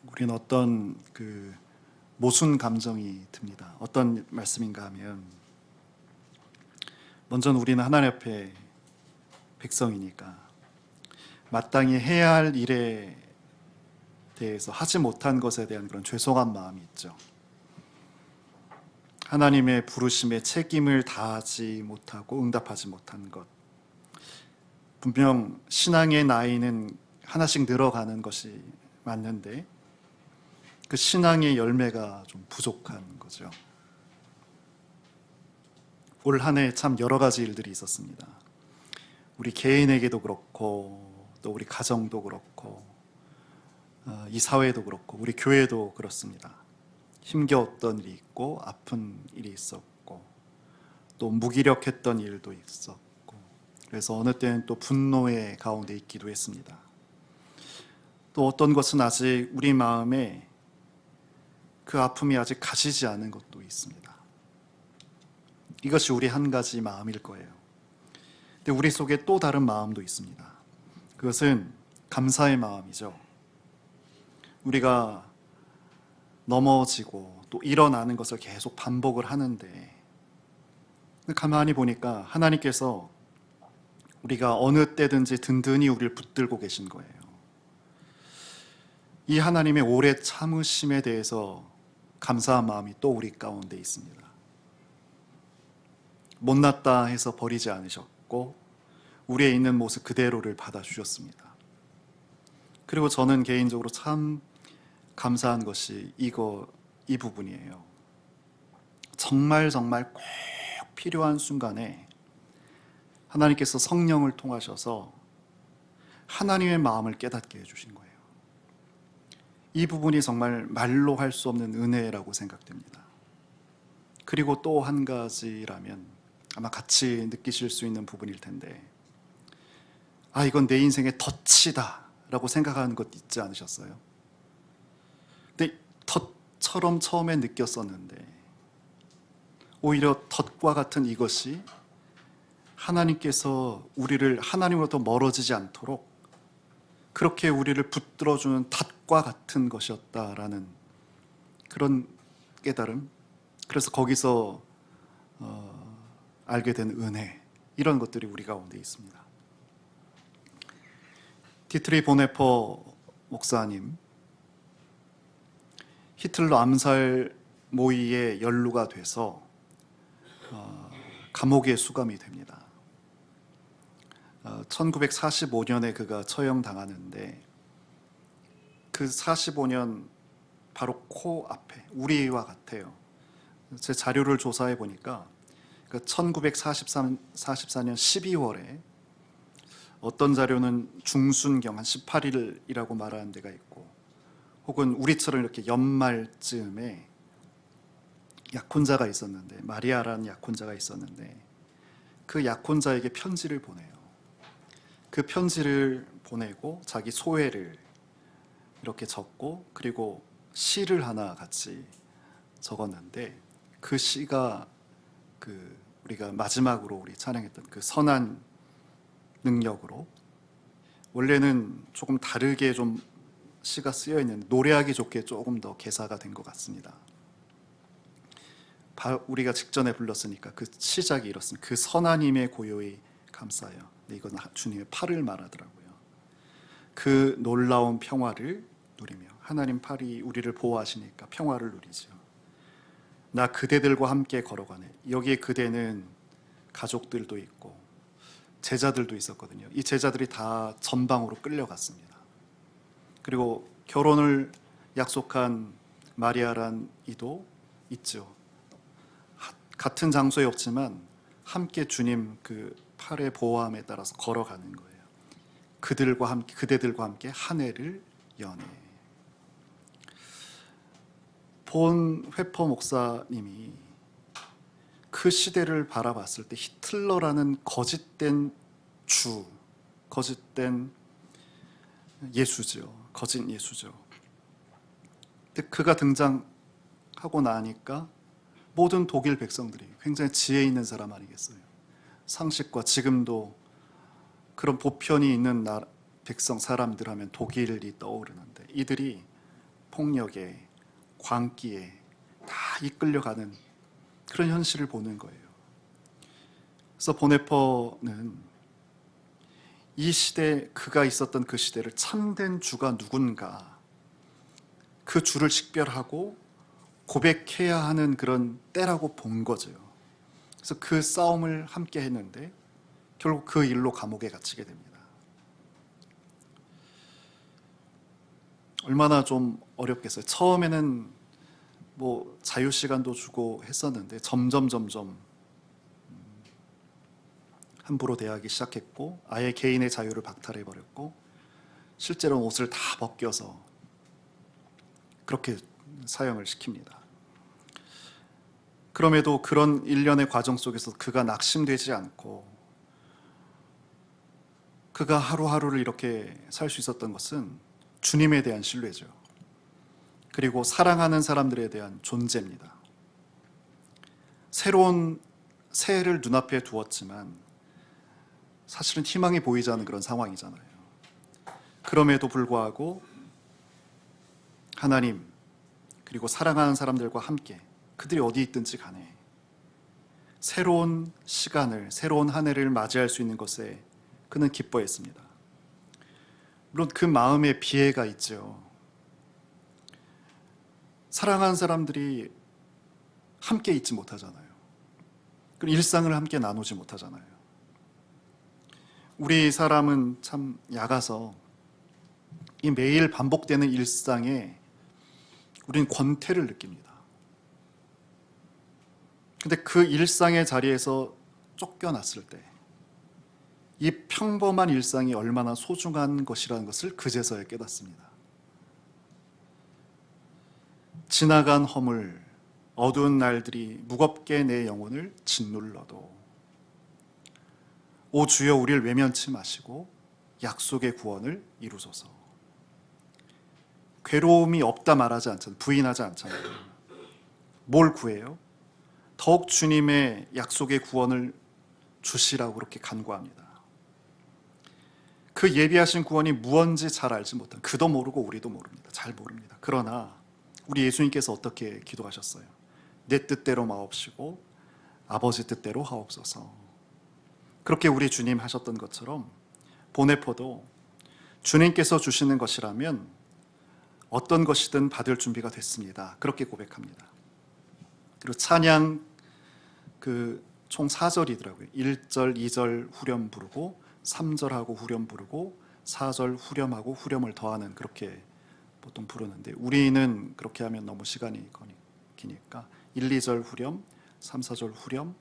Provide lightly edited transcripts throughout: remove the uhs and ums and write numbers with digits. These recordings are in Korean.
우리는 어떤 모순 감정이 듭니다. 어떤 말씀인가 하면, 먼저는 우리는 하나님 앞에 백성이니까 마땅히 해야 할 일에 대해서 하지 못한 것에 대한 그런 죄송한 마음이 있죠. 하나님의 부르심에 책임을 다하지 못하고 응답하지 못한 것. 분명 신앙의 나이는 하나씩 늘어가는 것이 맞는데 그 신앙의 열매가 좀 부족한 거죠. 올 한 해 참 여러 가지 일들이 있었습니다. 우리 개인에게도 그렇고 또 우리 가정도 그렇고 이 사회도 그렇고 우리 교회도 그렇습니다. 힘겨웠던 일이 있고 아픈 일이 있었고 또 무기력했던 일도 있었고, 그래서 어느 때는 또 분노의 가운데 있기도 했습니다. 또 어떤 것은 아직 우리 마음에 그 아픔이 아직 가시지 않은 것도 있습니다. 이것이 우리 한 가지 마음일 거예요. 근데 우리 속에 또 다른 마음도 있습니다. 그것은 감사의 마음이죠. 우리가 넘어지고 또 일어나는 것을 계속 반복을 하는데 가만히 보니까 하나님께서 우리가 어느 때든지 든든히 우리를 붙들고 계신 거예요. 이 하나님의 오래 참으심에 대해서 감사한 마음이 또 우리 가운데 있습니다. 못났다 해서 버리지 않으셨고 우리의 있는 모습 그대로를 받아주셨습니다. 그리고 저는 개인적으로 참 감사한 것이 이 부분이에요. 정말 꼭 필요한 순간에 하나님께서 성령을 통하셔서 하나님의 마음을 깨닫게 해주신 거예요. 이 부분이 정말 말로 할 수 없는 은혜라고 생각됩니다. 그리고 또 한 가지라면 아마 같이 느끼실 수 있는 부분일 텐데, 이건 내 인생의 덫이다 라고 생각하는 것 있지 않으셨어요? 근데 덫처럼 처음에 느꼈었는데 오히려 덫과 같은 이것이 하나님께서 우리를 하나님으로부터 멀어지지 않도록 그렇게 우리를 붙들어주는 닷과 같은 것이었다라는 그런 깨달음, 그래서 거기서 알게 된 은혜, 이런 것들이 우리 가운데 있습니다. 디트리 보네퍼 목사님, 히틀러 암살 모의에 연루가 돼서 감옥에 수감이 됩니다. 1945년에 그가 처형당하는데 그 45년 바로 코앞에 우리와 같아요. 제 자료를 조사해 보니까 1944년 12월에 어떤 자료는 중순경 한 18일이라고 말하는 데가 있고, 혹은 우리처럼 이렇게 연말쯤에 약혼자가 있었는데, 마리아라는 약혼자가 있었는데 그 약혼자에게 편지를 보내요. 그 편지를 보내고 자기 소회를 이렇게 적고 그리고 시를 하나 같이 적었는데, 그 시가 우리가 마지막으로 우리 찬양했던 그 선한 능력으로, 원래는 조금 다르게 좀 시가 쓰여 있는데 노래하기 좋게 조금 더 개사가 된 것 같습니다. 우리가 직전에 불렀으니까 그 시작이 이렇습니다. 그 선한 힘의 고요히 감싸요. 근데 이건 주님의 팔을 말하더라고요. 그 놀라운 평화를 누리며, 하나님 팔이 우리를 보호하시니까 평화를 누리죠. 나 그대들과 함께 걸어가네. 여기에 그대는 가족들도 있고 제자들도 있었거든요. 이 제자들이 다 전방으로 끌려갔습니다. 그리고 결혼을 약속한 마리아란 이도 있죠. 같은 장소에 없지만 함께 주님 그 팔의 보호함에 따라서 걸어가는 거예요. 그대들과 함께 한 해를 연해. 본 회퍼 목사님이 그 시대를 바라봤을 때 히틀러라는 거짓된 거짓된 예수죠. 거짓 예수죠. 근데 그가 등장하고 나니까 모든 독일 백성들이 굉장히 지혜 있는 사람 아니겠어요? 상식과 지금도 그런 보편이 있는 백성 사람들 하면 독일이 떠오르는데 이들이 폭력에 광기에 다 이끌려가는 그런 현실을 보는 거예요. 그래서 보네퍼는 이 시대, 그가 있었던 그 시대를 참된 주가 누군가, 그 주를 식별하고 고백해야 하는 그런 때라고 본 거죠. 그래서 그 싸움을 함께 했는데 결국 그 일로 감옥에 갇히게 됩니다. 얼마나 좀 어렵겠어요. 처음에는 뭐 자유 시간도 주고 했었는데 점점 함부로 대하기 시작했고 아예 개인의 자유를 박탈해 버렸고 실제로는 옷을 다 벗겨서 그렇게 사형을 시킵니다. 그럼에도 그런 일련의 과정 속에서 그가 낙심되지 않고 그가 하루하루를 이렇게 살 수 있었던 것은 주님에 대한 신뢰죠. 그리고 사랑하는 사람들에 대한 존재입니다. 새로운 새해를 눈앞에 두었지만 사실은 희망이 보이지 않는 그런 상황이잖아요. 그럼에도 불구하고 하나님 그리고 사랑하는 사람들과 함께 그들이 어디 있든지 간에 새로운 시간을, 새로운 한 해를 맞이할 수 있는 것에 그는 기뻐했습니다. 물론 그 마음에 비애가 있죠. 사랑하는 사람들이 함께 있지 못하잖아요. 그리고 일상을 함께 나누지 못하잖아요. 우리 사람은 참 약아서 이 매일 반복되는 일상에 우리는 권태를 느낍니다. 근데 그 일상의 자리에서 쫓겨났을 때 이 평범한 일상이 얼마나 소중한 것이라는 것을 그제서야 깨닫습니다. 지나간 허물, 어두운 날들이 무겁게 내 영혼을 짓눌러도 오 주여 우리를 외면치 마시고 약속의 구원을 이루소서. 괴로움이 없다 말하지 않잖아요. 부인하지 않잖아요. 뭘 구해요? 더욱 주님의 약속의 구원을 주시라고 그렇게 간구합니다. 그 예비하신 구원이 무언지 잘 알지 못한, 그도 모르고 우리도 모릅니다. 잘 모릅니다. 그러나 우리 예수님께서 어떻게 기도하셨어요? 내 뜻대로 마옵시고 아버지 뜻대로 하옵소서. 그렇게 우리 주님 하셨던 것처럼 보네포도 주님께서 주시는 것이라면 어떤 것이든 받을 준비가 됐습니다. 그렇게 고백합니다. 그리고 찬양 총 4절이더라고요. 1절, 2절 후렴 부르고 3절하고 후렴 부르고 4절 후렴하고 후렴을 더하는, 그렇게 보통 부르는데 우리는 그렇게 하면 너무 시간이 기니까 1, 2절 후렴, 3, 4절 후렴,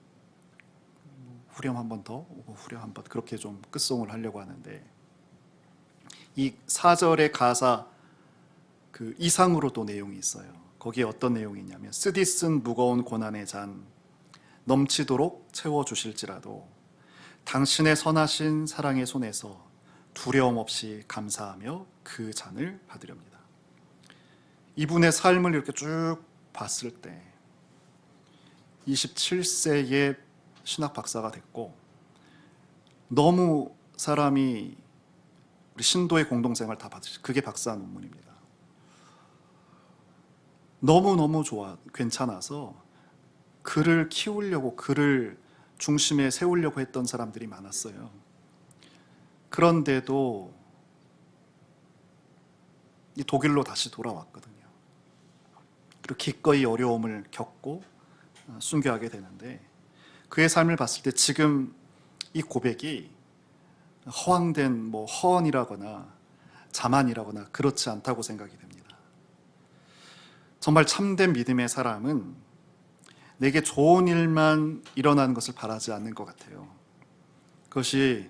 후렴 한 번 더 오고 후렴 한 번, 그렇게 좀 끝송을 하려고 하는데 이 4절의 가사 그 이상으로도 내용이 있어요. 거기에 어떤 내용이 있냐면 쓰디쓴 무거운 고난의 잔 넘치도록 채워주실지라도 당신의 선하신 사랑의 손에서 두려움 없이 감사하며 그 잔을 받으렵니다. 이분의 삶을 이렇게 쭉 봤을 때 27세에 신학 박사가 됐고 너무 사람이 우리 신도의 공동생활 다 받으시, 그게 박사 논문입니다. 너무너무 좋아, 괜찮아서 그를 키우려고, 그를 중심에 세우려고 했던 사람들이 많았어요. 그런데도 이 독일로 다시 돌아왔거든요. 그리고 기꺼이 어려움을 겪고 순교하게 되는데 그의 삶을 봤을 때 지금 이 고백이 허황된 허언이라거나 자만이라거나 그렇지 않다고 생각이 됩니다. 정말 참된 믿음의 사람은 내게 좋은 일만 일어나는 것을 바라지 않는 것 같아요. 그것이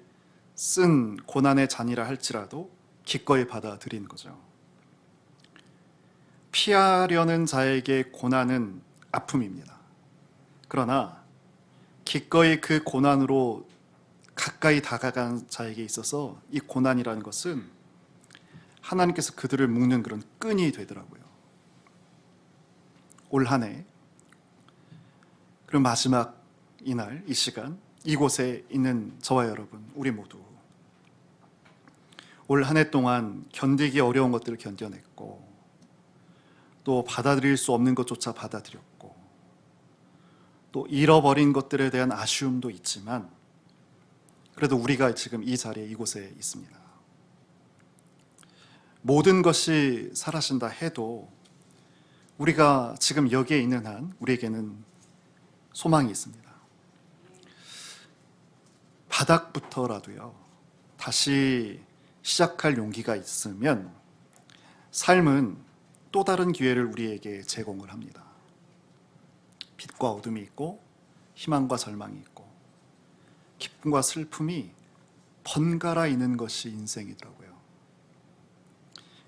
쓴 고난의 잔이라 할지라도 기꺼이 받아들이는 거죠. 피하려는 자에게 고난은 아픔입니다. 그러나 기꺼이 그 고난으로 가까이 다가간 자에게 있어서 이 고난이라는 것은 하나님께서 그들을 묶는 그런 끈이 되더라고요. 올 한 해 그리고 마지막 이날, 이 시간, 이곳에 있는 저와 여러분, 우리 모두 올 한 해 동안 견디기 어려운 것들을 견뎌냈고 또 받아들일 수 없는 것조차 받아들였고 또 잃어버린 것들에 대한 아쉬움도 있지만 그래도 우리가 지금 이 자리에 이곳에 있습니다. 모든 것이 사라진다 해도 우리가 지금 여기에 있는 한 우리에게는 소망이 있습니다. 바닥부터라도요, 다시 시작할 용기가 있으면 삶은 또 다른 기회를 우리에게 제공을 합니다. 빛과 어둠이 있고 희망과 절망이 있고 기쁨과 슬픔이 번갈아 있는 것이 인생이더라고요.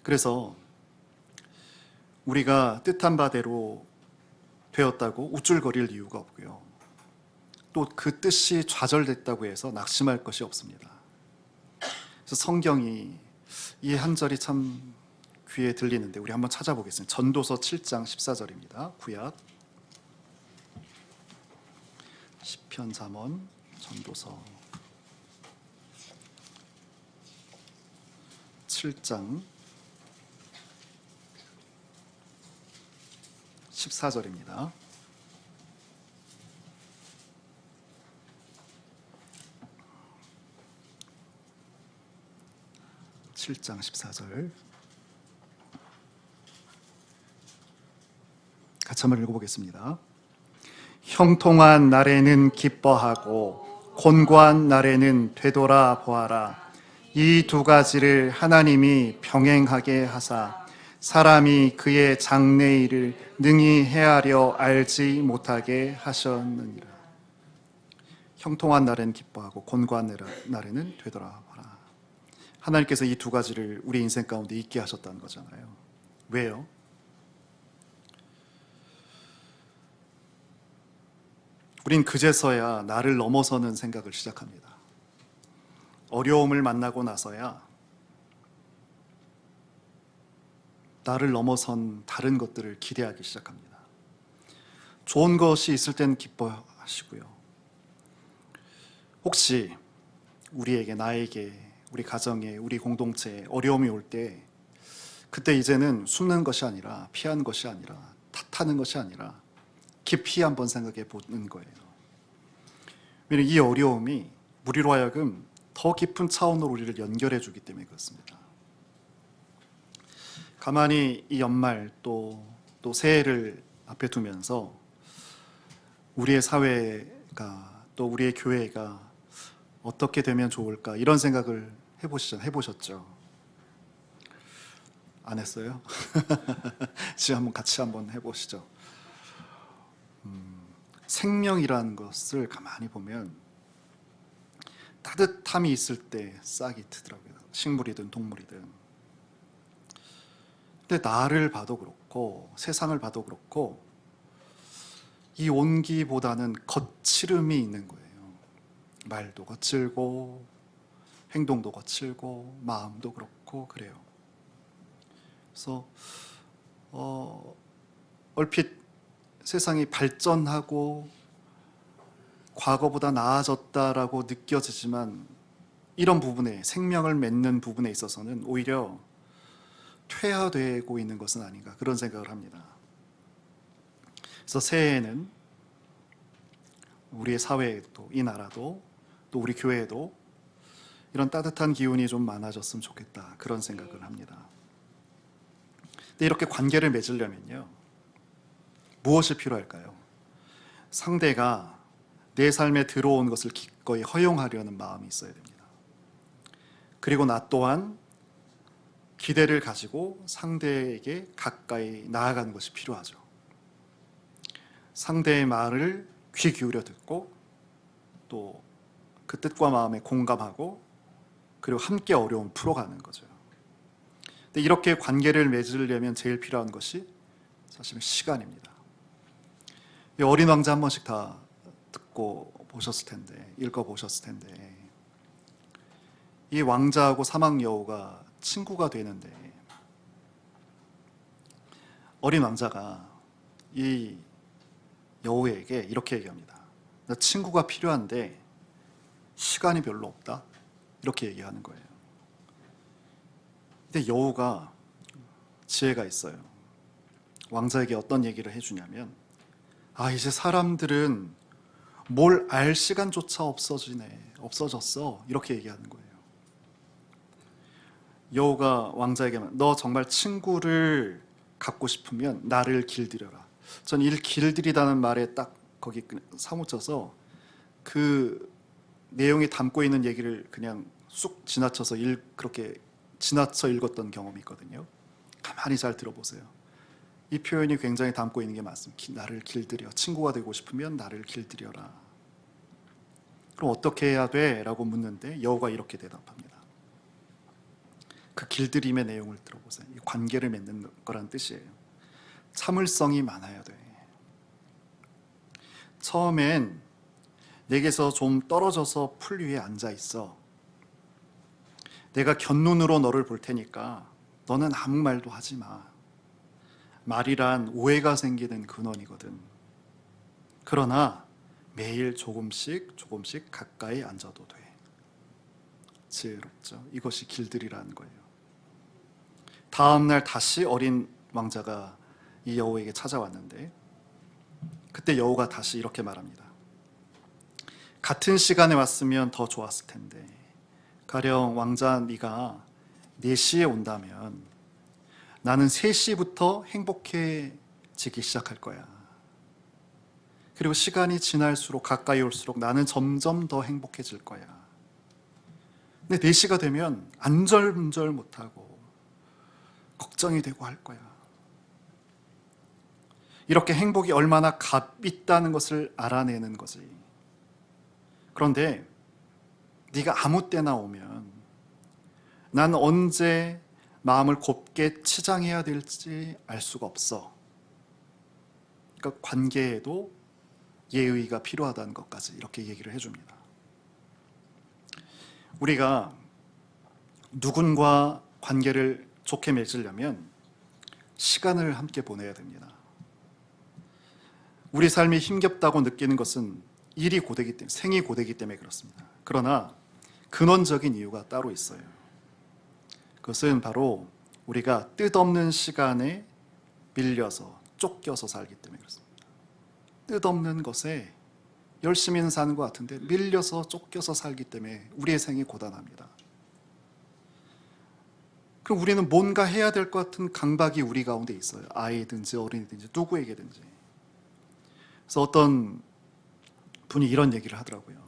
그래서 우리가 뜻한 바대로 되었다고 우쭐거릴 이유가 없고요. 또 그 뜻이 좌절됐다고 해서 낙심할 것이 없습니다. 그래서 성경이 이 한 절이 참 귀에 들리는데 우리 한번 찾아보겠습니다. 전도서 7장 14절입니다. 구약 시편 잠언 전도서 7장 14절입니다. 칠 장 14절 같이 한번 읽어보겠습니다. 형통한 날에는 기뻐하고 곤고한 날에는 되돌아 보아라. 이 두 가지를 하나님이 병행하게 하사 사람이 그의 장래일을 능히 헤아려 알지 못하게 하셨느니라. 형통한 날에는 기뻐하고 곤고한 날에는 되돌아 보아라. 하나님께서 이 두 가지를 우리 인생 가운데 있게 하셨다는 거잖아요. 왜요? 우린 그제서야 나를 넘어서는 생각을 시작합니다. 어려움을 만나고 나서야 나를 넘어선 다른 것들을 기대하기 시작합니다. 좋은 것이 있을 땐 기뻐하시고요. 혹시 우리에게, 나에게, 우리 가정에, 우리 공동체에 어려움이 올 때 그때 이제는 숨는 것이 아니라, 피하는 것이 아니라, 탓하는 것이 아니라 깊이 한번 생각해 보는 거예요. 왜냐하면 이 어려움이 우리로 하여금 더 깊은 차원으로 우리를 연결해 주기 때문에 그렇습니다. 가만히 이 연말 또 새해를 앞에 두면서 우리의 사회가 또 우리의 교회가 어떻게 되면 좋을까 이런 생각을 해보셨죠? 안 했어요? 지금 같이 한번 해보시죠. 생명이라는 것을 가만히 보면 따뜻함이 있을 때 싹이 트더라고요. 식물이든 동물이든. 근데 나를 봐도 그렇고 세상을 봐도 그렇고 이 온기보다는 거칠음이 있는 거예요. 말도 거칠고 행동도 거칠고 마음도 그렇고 그래요. 그래서 얼핏 세상이 발전하고 과거보다 나아졌다라고 느껴지지만 이런 부분에, 생명을 맺는 부분에 있어서는 오히려 퇴화되고 있는 것은 아닌가 그런 생각을 합니다. 그래서 새해에는 우리의 사회에도, 이 나라도, 또 우리 교회에도 이런 따뜻한 기운이 좀 많아졌으면 좋겠다 그런 생각을 합니다. 근데 이렇게 관계를 맺으려면요, 무엇이 필요할까요? 상대가 내 삶에 들어온 것을 기꺼이 허용하려는 마음이 있어야 됩니다. 그리고 나 또한 기대를 가지고 상대에게 가까이 나아가는 것이 필요하죠. 상대의 말을 귀 기울여 듣고 또 그 뜻과 마음에 공감하고 그리고 함께 어려움을 풀어가는 거죠. 근데 이렇게 관계를 맺으려면 제일 필요한 것이 사실은 시간입니다. 이 어린 왕자 한 번씩 다 듣고 보셨을 텐데, 읽어보셨을 텐데, 이 왕자하고 사막 여우가 친구가 되는데 어린 왕자가 이 여우에게 이렇게 얘기합니다. 나 친구가 필요한데 시간이 별로 없다. 이렇게 얘기하는 거예요. 근데 여호가 지혜가 있어요. 왕자에게 어떤 얘기를 해주냐면, 이제 사람들은 뭘 알 시간조차 없어졌어. 이렇게 얘기하는 거예요. 여호가 왕자에게 너 정말 친구를 갖고 싶으면 나를 길들여라. 전 이 길들이다는 말에 딱 거기 사무쳐서 그 내용이 담고 있는 얘기를 그냥 쑥 그렇게 지나쳐 읽었던 경험이 있거든요. 가만히 잘 들어보세요. 이 표현이 굉장히 담고 있는 게 맞습니다. 나를 길들여. 친구가 되고 싶으면 나를 길들여라. 그럼 어떻게 해야 돼? 라고 묻는데 여호가 이렇게 대답합니다. 그 길들임의 내용을 들어보세요. 이 관계를 맺는 거란 뜻이에요. 참을성이 많아야 돼. 처음엔 내게서 좀 떨어져서 풀 위에 앉아 있어. 내가 곁눈으로 너를 볼 테니까 너는 아무 말도 하지 마. 말이란 오해가 생기는 근원이거든. 그러나 매일 조금씩 가까이 앉아도 돼. 지혜롭죠. 이것이 길들이라는 거예요. 다음 날 다시 어린 왕자가 이 여호에게 찾아왔는데, 그때 여호가 다시 이렇게 말합니다. 같은 시간에 왔으면 더 좋았을 텐데, 가령 왕자 네가 4시에 온다면 나는 3시부터 행복해지기 시작할 거야. 그리고 시간이 지날수록, 가까이 올수록 나는 점점 더 행복해질 거야. 근데 4시가 되면 안절분절 못하고 걱정이 되고 할 거야. 이렇게 행복이 얼마나 값 있다는 것을 알아내는 거지. 그런데 네가 아무 때나 오면 난 언제 마음을 곱게 치장해야 될지 알 수가 없어. 그러니까 관계에도 예의가 필요하다는 것까지 이렇게 얘기를 해줍니다. 우리가 누군가 관계를 좋게 맺으려면 시간을 함께 보내야 됩니다. 우리 삶이 힘겹다고 느끼는 것은 일이 고되기 때문에, 생이 고되기 때문에 그렇습니다. 그러나 근원적인 이유가 따로 있어요. 그것은 바로 우리가 뜻없는 시간에 밀려서 쫓겨서 살기 때문에 그렇습니다. 뜻없는 것에 열심히는 사는 것 같은데 밀려서 쫓겨서 살기 때문에 우리의 생이 고단합니다. 그럼 우리는 뭔가 해야 될 것 같은 강박이 우리 가운데 있어요. 아이든지 어린이든지 누구에게든지. 그래서 어떤 분이 이런 얘기를 하더라고요.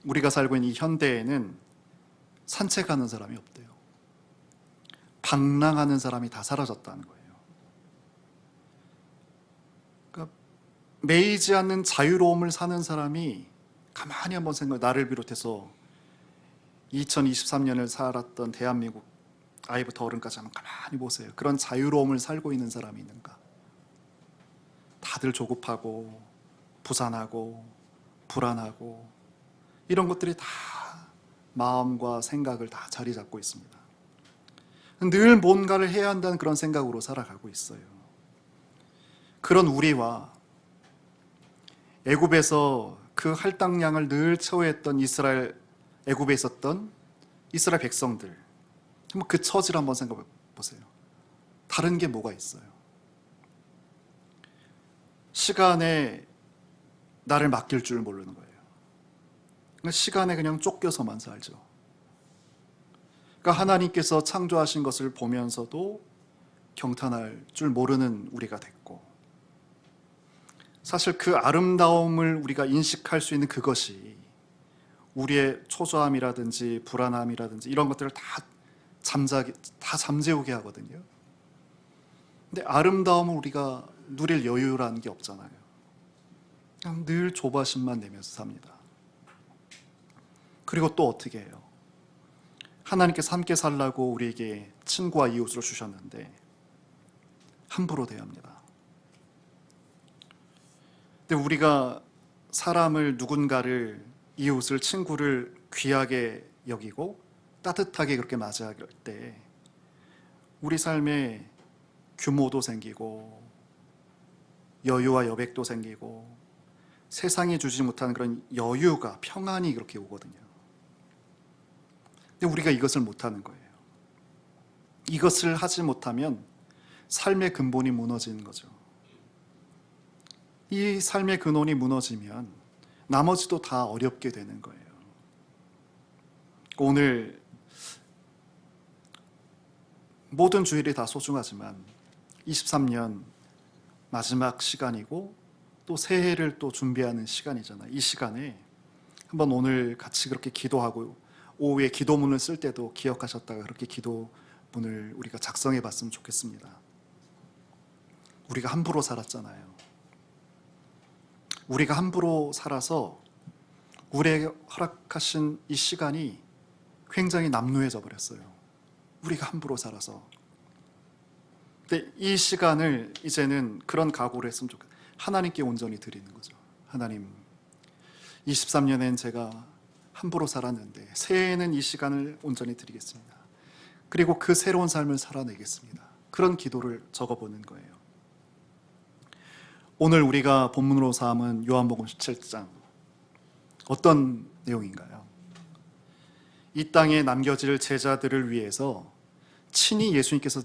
우리가 살고 있는 이 현대에는 산책하는 사람이 없대요. 방랑하는 사람이 다 사라졌다는 거예요. 그러니까 매이지 않는 자유로움을 사는 사람이, 가만히 한번 나를 비롯해서 2023년을 살았던 대한민국 아이부터 어른까지 한번 가만히 보세요. 그런 자유로움을 살고 있는 사람이 있는가? 다들 조급하고 부산하고 불안하고 이런 것들이 다 마음과 생각을 다 자리 잡고 있습니다. 늘 뭔가를 해야 한다는 그런 생각으로 살아가고 있어요. 그런 우리와 애굽에서 그 할당량을 늘 채워했던 애굽에 있었던 이스라엘 백성들, 그 처지를 한번 생각해 보세요. 다른 게 뭐가 있어요? 시간에 나를 맡길 줄 모르는 거예요. 그러니까 시간에 그냥 쫓겨서만 살죠. 그러니까 하나님께서 창조하신 것을 보면서도 경탄할 줄 모르는 우리가 됐고, 사실 그 아름다움을 우리가 인식할 수 있는 그것이 우리의 초조함이라든지 불안함이라든지 이런 것들을 다 잠재우게 하거든요. 근데 아름다움을 우리가 누릴 여유라는 게 없잖아요. 그냥 늘 조바심만 내면서 삽니다. 그리고 또 어떻게 해요? 하나님께서 함께 살라고 우리에게 친구와 이웃을 주셨는데 함부로 대합니다. 근데 우리가 누군가를, 이웃을, 친구를 귀하게 여기고 따뜻하게 그렇게 맞이할 때 우리 삶에 규모도 생기고 여유와 여백도 생기고 세상이 주지 못하는 그런 여유가, 평안이 그렇게 오거든요. 근데 우리가 이것을 못하는 거예요. 이것을 하지 못하면 삶의 근본이 무너지는 거죠. 이 삶의 근원이 무너지면 나머지도 다 어렵게 되는 거예요. 오늘 모든 주일이 다 소중하지만 23년 마지막 시간이고 또 새해를 또 준비하는 시간이잖아요. 이 시간에 한번 오늘 같이 그렇게 기도하고 오후에 기도문을 쓸 때도 기억하셨다가 그렇게 기도문을 우리가 작성해 봤으면 좋겠습니다. 우리가 함부로 살았잖아요. 우리가 함부로 살아서 우리에게 허락하신 이 시간이 굉장히 남루해져 버렸어요. 우리가 함부로 살아서. 근데 이 시간을 이제는 그런 각오를 했으면 좋겠어요. 하나님께 온전히 드리는 거죠. 하나님, 23년엔 제가 함부로 살았는데 새해에는 이 시간을 온전히 드리겠습니다. 그리고 그 새로운 삶을 살아내겠습니다. 그런 기도를 적어보는 거예요. 오늘 우리가 본문으로 삼은 요한복음 17장 어떤 내용인가요? 이 땅에 남겨질 제자들을 위해서 친히 예수님께서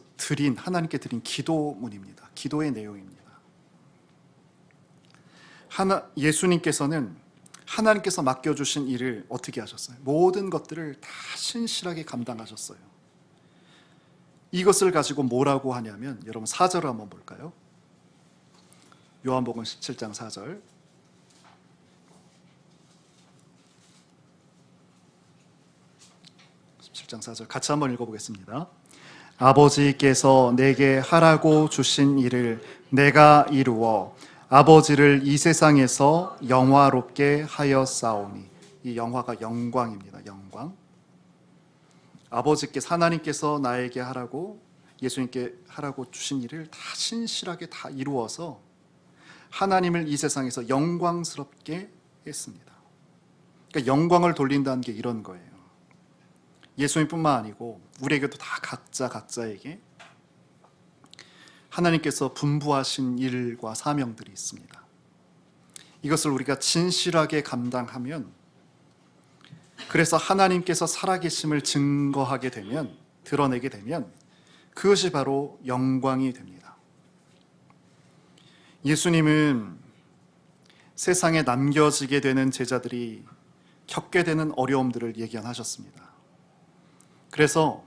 하나님께 드린 기도문입니다. 기도의 내용입니다. 예수님께서는 하나님께서 맡겨주신 일을 어떻게 하셨어요? 모든 것들을 다 신실하게 감당하셨어요. 이것을 가지고 뭐라고 하냐면, 여러분 4절을 한번 볼까요? 요한복음 17장 4절. 17장 4절 같이 한번 읽어보겠습니다. 아버지께서 내게 하라고 주신 일을 내가 이루어 아버지를 이 세상에서 영화롭게 하였사오니. 이 영화가 영광입니다. 영광. 아버지께서, 하나님께서 나에게 하라고, 예수님께 하라고 주신 일을 다 신실하게 다 이루어서 하나님을 이 세상에서 영광스럽게 했습니다. 그러니까 영광을 돌린다는 게 이런 거예요. 예수님뿐만 아니고 우리에게도 다 각자에게 하나님께서 분부하신 일과 사명들이 있습니다. 이것을 우리가 진실하게 감당하면, 그래서 하나님께서 살아계심을 증거하게 되면, 드러내게 되면 그것이 바로 영광이 됩니다. 예수님은 세상에 남겨지게 되는 제자들이 겪게 되는 어려움들을 예견하셨습니다. 그래서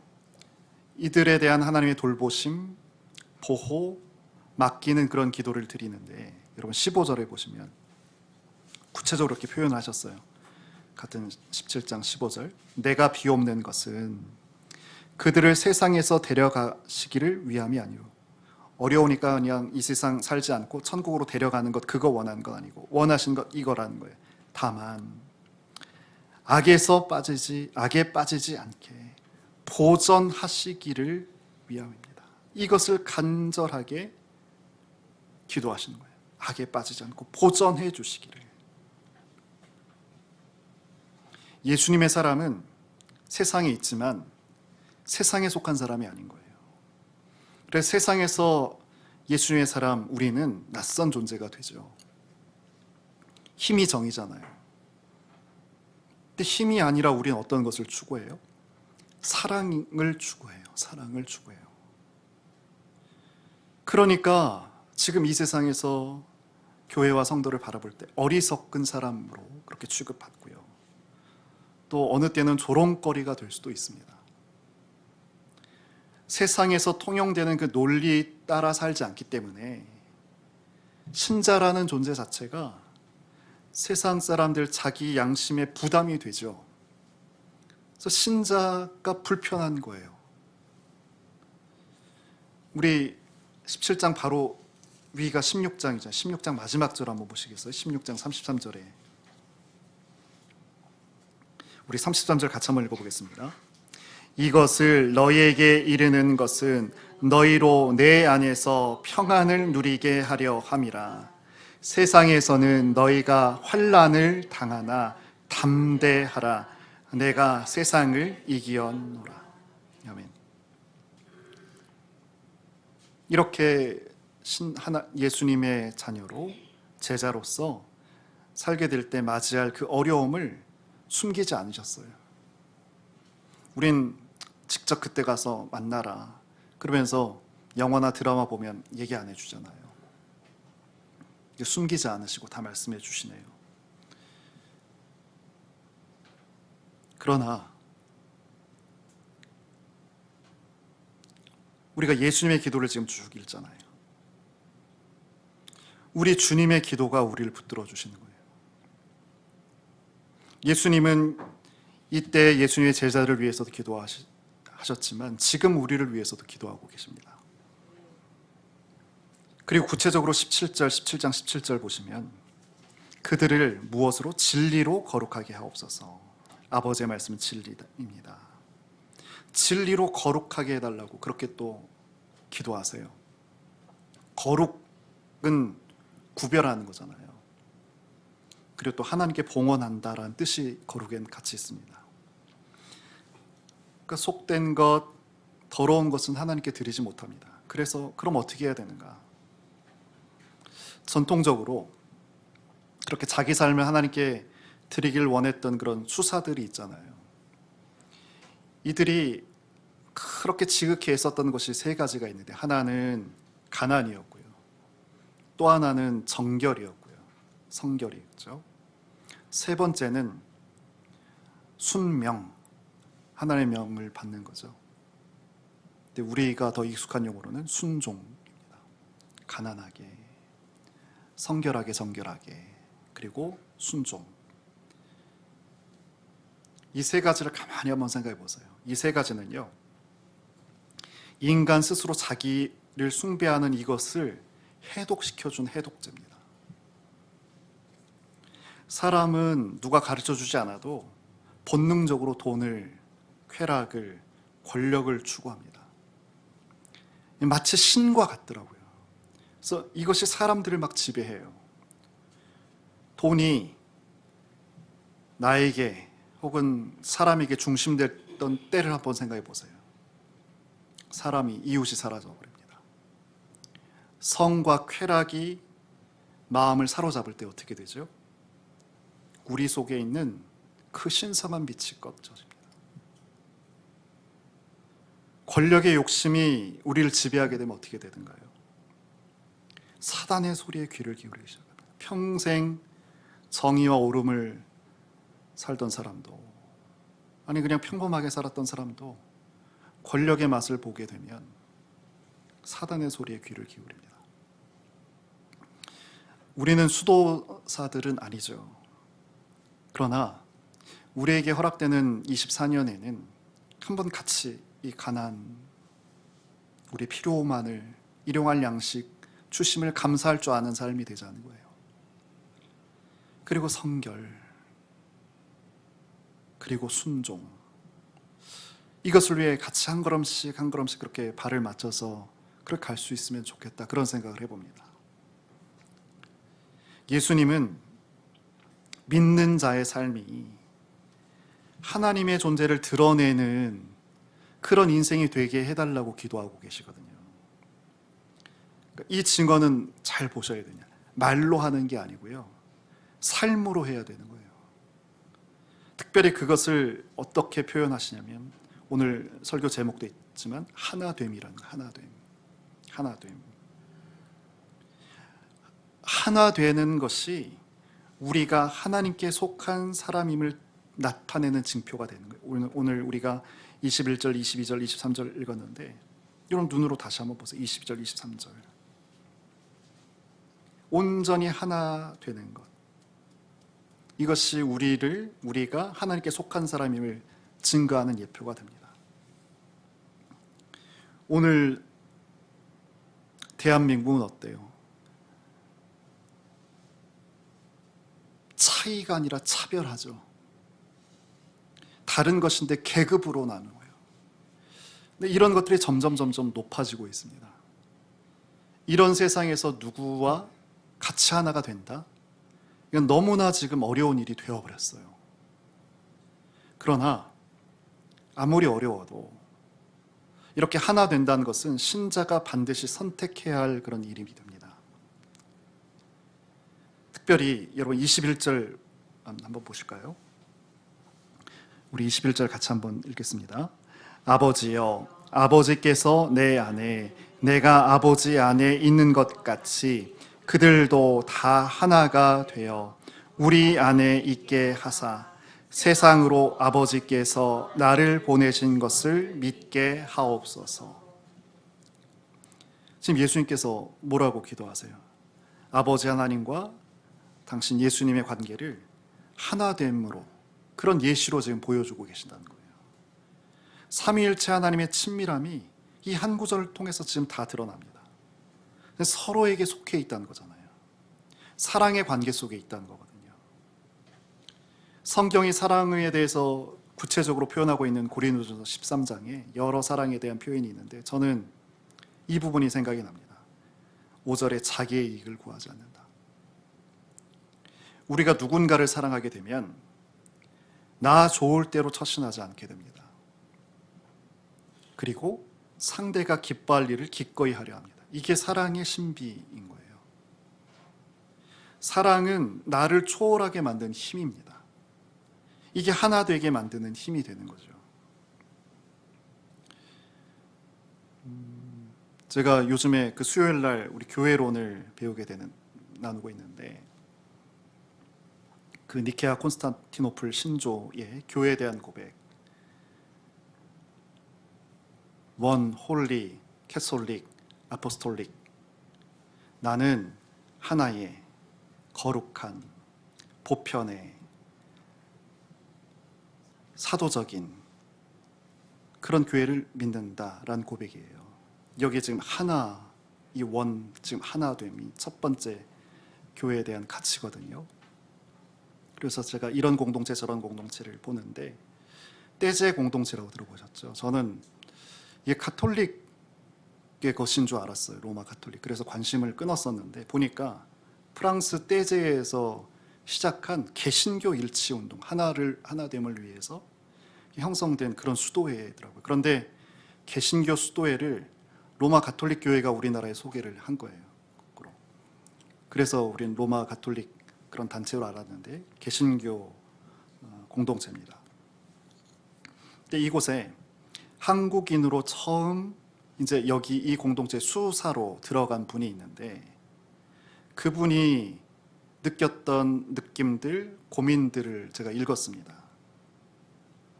이들에 대한 하나님의 돌보심, 보호, 맡기는 그런 기도를 드리는데, 여러분 15절에 보시면 구체적으로 이렇게 표현하셨어요. 같은 17장 15절. 내가 비옵는 것은 그들을 세상에서 데려가시기를 위함이 아니오. 어려우니까 그냥 이 세상 살지 않고 천국으로 데려가는 것, 그거 원하는 건 아니고 원하신 것 이거라는 거예요. 다만 악에 빠지지 않게 보전하시기를 위함입니다. 이것을 간절하게 기도하시는 거예요. 악에 빠지지 않고 보전해 주시기를. 예수님의 사람은 세상에 있지만 세상에 속한 사람이 아닌 거예요. 그래서 세상에서 예수님의 사람, 우리는 낯선 존재가 되죠. 힘이 정이잖아요. 근데 힘이 아니라 우리는 어떤 것을 추구해요? 사랑을 추구해요. 사랑을 추구해요. 그러니까 지금 이 세상에서 교회와 성도를 바라볼 때 어리석은 사람으로 그렇게 취급받고요. 또 어느 때는 조롱거리가 될 수도 있습니다. 세상에서 통용되는 그 논리 따라 살지 않기 때문에 신자라는 존재 자체가 세상 사람들 자기 양심에 부담이 되죠. 그래서 신자가 불편한 거예요. 우리 17장 바로 위가 16장이죠. 16장 마지막 절 한번 보시겠어요? 16장 33절에 우리 33절 같이 한번 읽어보겠습니다. 이것을 너희에게 이르는 것은 너희로 내 안에서 평안을 누리게 하려 함이라. 세상에서는 너희가 환난을 당하나 담대하라. 내가 세상을 이기었노라. 아멘. 이렇게 예수님의 자녀로, 제자로서 살게 될 때 맞이할 그 어려움을 숨기지 않으셨어요. 우린 직접 그때 가서 만나라, 그러면서 영화나 드라마 보면 얘기 안 해주잖아요. 숨기지 않으시고 다 말씀해 주시네요. 그러나 우리가 예수님의 기도를 지금 쭉 읽잖아요. 우리 주님의 기도가 우리를 붙들어 주시는 거예요. 예수님은 이때 예수님의 제자들을 위해서도 기도하셨지만 지금 우리를 위해서도 기도하고 계십니다. 그리고 구체적으로 17장 17절 보시면 그들을 무엇으로? 진리로 거룩하게 하옵소서. 아버지의 말씀은 진리입니다. 진리로 거룩하게 해달라고 그렇게 또 기도하세요. 거룩은 구별하는 거잖아요. 그리고 또 하나님께 봉헌한다라는 뜻이 거룩엔 같이 있습니다. 그러니까 속된 것, 더러운 것은 하나님께 드리지 못합니다. 그래서 그럼 어떻게 해야 되는가? 전통적으로 그렇게 자기 삶을 하나님께 드리길 원했던 그런 수사들이 있잖아요. 이들이 그렇게 지극히 애썼던 것이 세 가지가 있는데, 하나는 가난이었고요, 또 하나는 정결이었고요, 성결이었죠. 세 번째는 순명, 하나님의 명을 받는 거죠. 근데 우리가 더 익숙한 용어로는 순종입니다. 가난하게, 성결하게, 정결하게, 그리고 순종. 이 세 가지를 가만히 한번 생각해 보세요. 이 세 가지는요, 인간 스스로 자기를 숭배하는 이것을 해독시켜준 해독제입니다. 사람은 누가 가르쳐주지 않아도 본능적으로 돈을, 쾌락을, 권력을 추구합니다. 마치 신과 같더라고요. 그래서 이것이 사람들을 막 지배해요. 돈이 나에게 혹은 사람에게 중심됐던 때를 한번 생각해 보세요. 사람이, 이웃이 사라져 버립니다. 성과 쾌락이 마음을 사로잡을 때 어떻게 되죠? 우리 속에 있는 그 신성한 빛이 꺼져집니다. 권력의 욕심이 우리를 지배하게 되면 어떻게 되는가요? 사단의 소리에 귀를 기울이기 시작합니다. 평생 정의와 옳음을 살던 사람도, 아니 그냥 평범하게 살았던 사람도 권력의 맛을 보게 되면 사단의 소리에 귀를 기울입니다. 우리는 수도사들은 아니죠. 그러나 우리에게 허락되는 24년에는 한번 같이 이 가난, 우리 필요만을, 일용할 양식 주심을 감사할 줄 아는 삶이 되자는 거예요. 그리고 성결, 그리고 순종, 이것을 위해 같이 한 걸음씩 한 걸음씩 그렇게 발을 맞춰서 그렇게 갈 수 있으면 좋겠다, 그런 생각을 해봅니다. 예수님은 믿는 자의 삶이 하나님의 존재를 드러내는 그런 인생이 되게 해달라고 기도하고 계시거든요. 이 증언은 잘 보셔야 되냐, 말로 하는 게 아니고요, 삶으로 해야 되는 거예요. 특별히 그것을 어떻게 표현하시냐면, 오늘 설교 제목도 있지만 하나됨이라는, 하나됨. 하나 되는 것이 우리가 하나님께 속한 사람임을 나타내는 징표가 되는 거예요. 오늘 우리가 21절, 22절, 23절 읽었는데 이런 눈으로 다시 한번 보세요. 22절, 23절. 온전히 하나 되는 것, 이것이 우리가 하나님께 속한 사람임을 증거하는 예표가 됩니다. 오늘 대한민국은 어때요? 차이가 아니라 차별하죠. 다른 것인데 계급으로 나누어요. 근데 이런 것들이 점점 높아지고 있습니다. 이런 세상에서 누구와 같이 하나가 된다? 이건 너무나 지금 어려운 일이 되어버렸어요. 그러나 아무리 어려워도 이렇게 하나 된다는 것은 신자가 반드시 선택해야 할 그런 일이 됩니다. 특별히 여러분 21절 한번 보실까요? 우리 21절 같이 한번 읽겠습니다. 아버지여, 아버지께서 내 안에, 내가 아버지 안에 있는 것 같이 그들도 다 하나가 되어 우리 안에 있게 하사 세상으로 아버지께서 나를 보내신 것을 믿게 하옵소서. 지금 예수님께서 뭐라고 기도하세요? 아버지 하나님과 당신 예수님의 관계를 하나됨으로, 그런 예시로 지금 보여주고 계신다는 거예요. 삼위일체 하나님의 친밀함이 이 한 구절을 통해서 지금 다 드러납니다. 서로에게 속해 있다는 거잖아요. 사랑의 관계 속에 있다는 거거든요. 성경이 사랑에 대해서 구체적으로 표현하고 있는 고린도전서 13장에 여러 사랑에 대한 표현이 있는데 저는 이 부분이 생각이 납니다. 5절에 자기의 이익을 구하지 않는다. 우리가 누군가를 사랑하게 되면 나 좋을 대로 처신하지 않게 됩니다. 그리고 상대가 기뻐할 일을 기꺼이 하려 합니다. 이게 사랑의 신비인 거예요. 사랑은 나를 초월하게 만드는 힘입니다. 이게 하나 되게 만드는 힘이 되는 거죠. 제가 요즘에 그 수요일 날 우리 교회론을 배우게 되는, 나누고 있는데 그 니케아 콘스탄티노플 신조의 교회에 대한 고백, 원, 홀리, 캐솔릭, 아포스톨릭, 나는 하나의 거룩한 보편의 사도적인 그런 교회를 믿는다라는 고백이에요. 여기 지금 하나, 이 원, 지금 하나됨이 첫 번째 교회에 대한 가치거든요. 그래서 제가 이런 공동체 저런 공동체를 보는데 떼제 공동체라고 들어보셨죠? 저는 이게 가톨릭의 것인 줄 알았어요. 로마 가톨릭. 그래서 관심을 끊었었는데 보니까 프랑스 떼제에서 시작한 개신교 일치 운동, 하나됨을 위해서 형성된 그런 수도회더라고요. 그런데 개신교 수도회를 로마 가톨릭 교회가 우리나라에 소개를 한 거예요. 거꾸로. 그래서 우리는 로마 가톨릭 그런 단체로 알았는데 개신교 공동체입니다. 근데 이곳에 한국인으로 처음 이제 여기 이 공동체 수사로 들어간 분이 있는데 그분이 느꼈던 느낌들, 고민들을 제가 읽었습니다.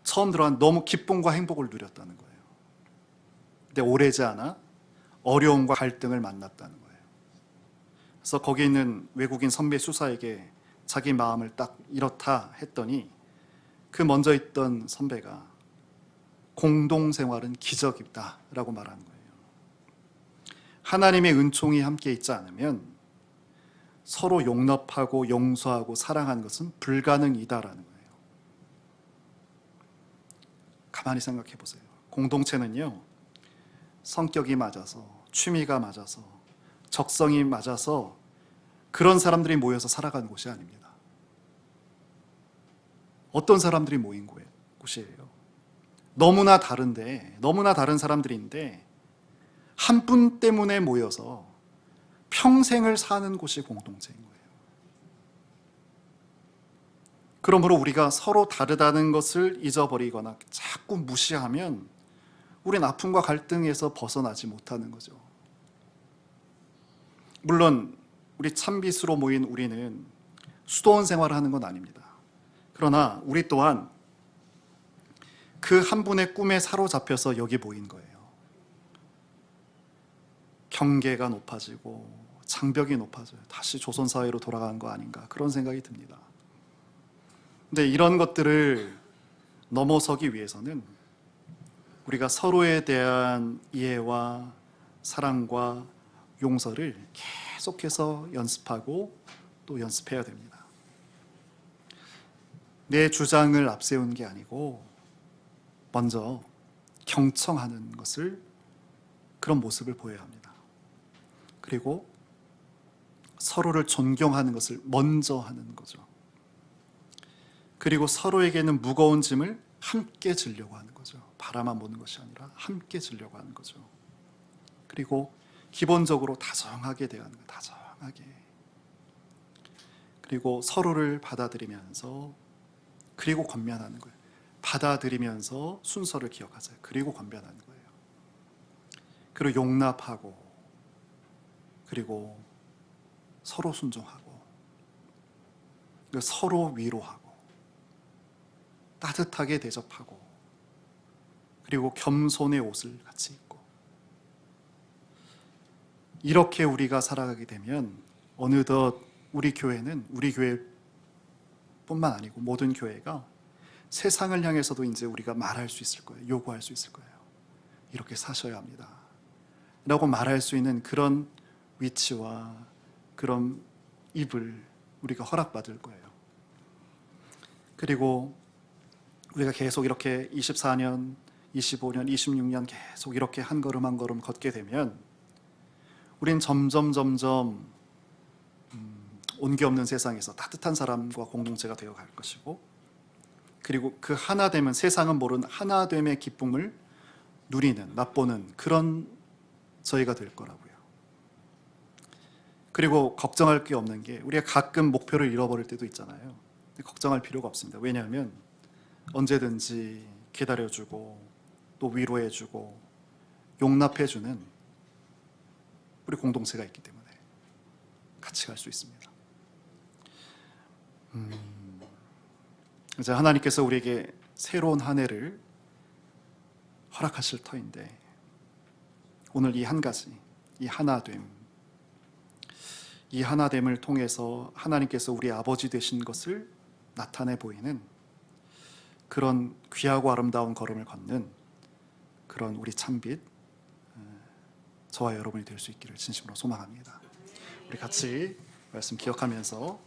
처음 들어간 너무 기쁨과 행복을 누렸다는 거예요. 근데 오래지 않아 어려움과 갈등을 만났다는 거예요. 그래서 거기 있는 외국인 선배 수사에게 자기 마음을 딱 이렇다 했더니 그 먼저 있던 선배가 공동생활은 기적이다라고 말하는 거예요. 하나님의 은총이 함께 있지 않으면 서로 용납하고 용서하고 사랑하는 것은 불가능이다라는 거예요. 가만히 생각해 보세요. 공동체는요, 성격이 맞아서, 취미가 맞아서, 적성이 맞아서 그런 사람들이 모여서 살아가는 곳이 아닙니다. 어떤 사람들이 모인 곳이에요. 너무나 다른데, 너무나 다른 사람들인데 한 분 때문에 모여서 평생을 사는 곳이 공동체인 거예요. 그러므로 우리가 서로 다르다는 것을 잊어버리거나 자꾸 무시하면 우린 아픔과 갈등에서 벗어나지 못하는 거죠. 물론 우리 참빛으로 모인 우리는 수도원 생활을 하는 건 아닙니다. 그러나 우리 또한 그 한 분의 꿈에 사로잡혀서 여기 모인 거예요. 경계가 높아지고 장벽이 높아져요. 다시 조선사회로 돌아가는 거 아닌가 그런 생각이 듭니다. 근데 이런 것들을 넘어서기 위해서는 우리가 서로에 대한 이해와 사랑과 용서를 계속해서 연습하고 또 연습해야 됩니다. 내 주장을 앞세우는 게 아니고 먼저 경청하는 것을, 그런 모습을 보여야 합니다. 그리고 서로를 존경하는 것을 먼저 하는 거죠. 그리고 서로에게는 무거운 짐을 함께 지려고 하는 거죠. 바라만 보는 것이 아니라 함께 지려고 하는 거죠. 그리고 기본적으로 다정하게 대하는 거예요. 다정하게. 그리고 서로를 받아들이면서 그리고 권면하는 거예요. 받아들이면서 순서를 기억하세요. 그리고 권면하는 거예요. 그리고 용납하고, 그리고 서로 순종하고, 그리고 서로 위로하고, 따뜻하게 대접하고, 그리고 겸손의 옷을 같이 입고, 이렇게 우리가 살아가게 되면 어느덧 우리 교회는, 우리 교회뿐만 아니고 모든 교회가 세상을 향해서도 이제 우리가 말할 수 있을 거예요. 요구할 수 있을 거예요. 이렇게 사셔야 합니다 라고 말할 수 있는 그런 위치와 그런 입을 우리가 허락받을 거예요. 그리고 우리가 계속 이렇게 24년, 25년, 26년 계속 이렇게 한 걸음 한 걸음 걷게 되면 우린 점점 온기 없는 세상에서 따뜻한 사람과 공동체가 되어 갈 것이고, 그리고 그 하나됨은, 세상은 모르는 하나됨의 기쁨을 누리는, 맛보는 그런 저희가 될 거라고요. 그리고 걱정할 게 없는 게, 우리가 가끔 목표를 잃어버릴 때도 있잖아요. 걱정할 필요가 없습니다. 왜냐하면 언제든지 기다려주고 또 위로해주고 용납해주는 우리 공동체가 있기 때문에 같이 갈 수 있습니다. 이제 하나님께서 우리에게 새로운 한 해를 허락하실 터인데, 오늘 이 한 가지, 이 하나됨을 통해서 하나님께서 우리 아버지 되신 것을 나타내 보이는 그런 귀하고 아름다운 걸음을 걷는 그런 우리 참빛, 저와 여러분이 될 수 있기를 진심으로 소망합니다. 우리 같이 말씀 기억하면서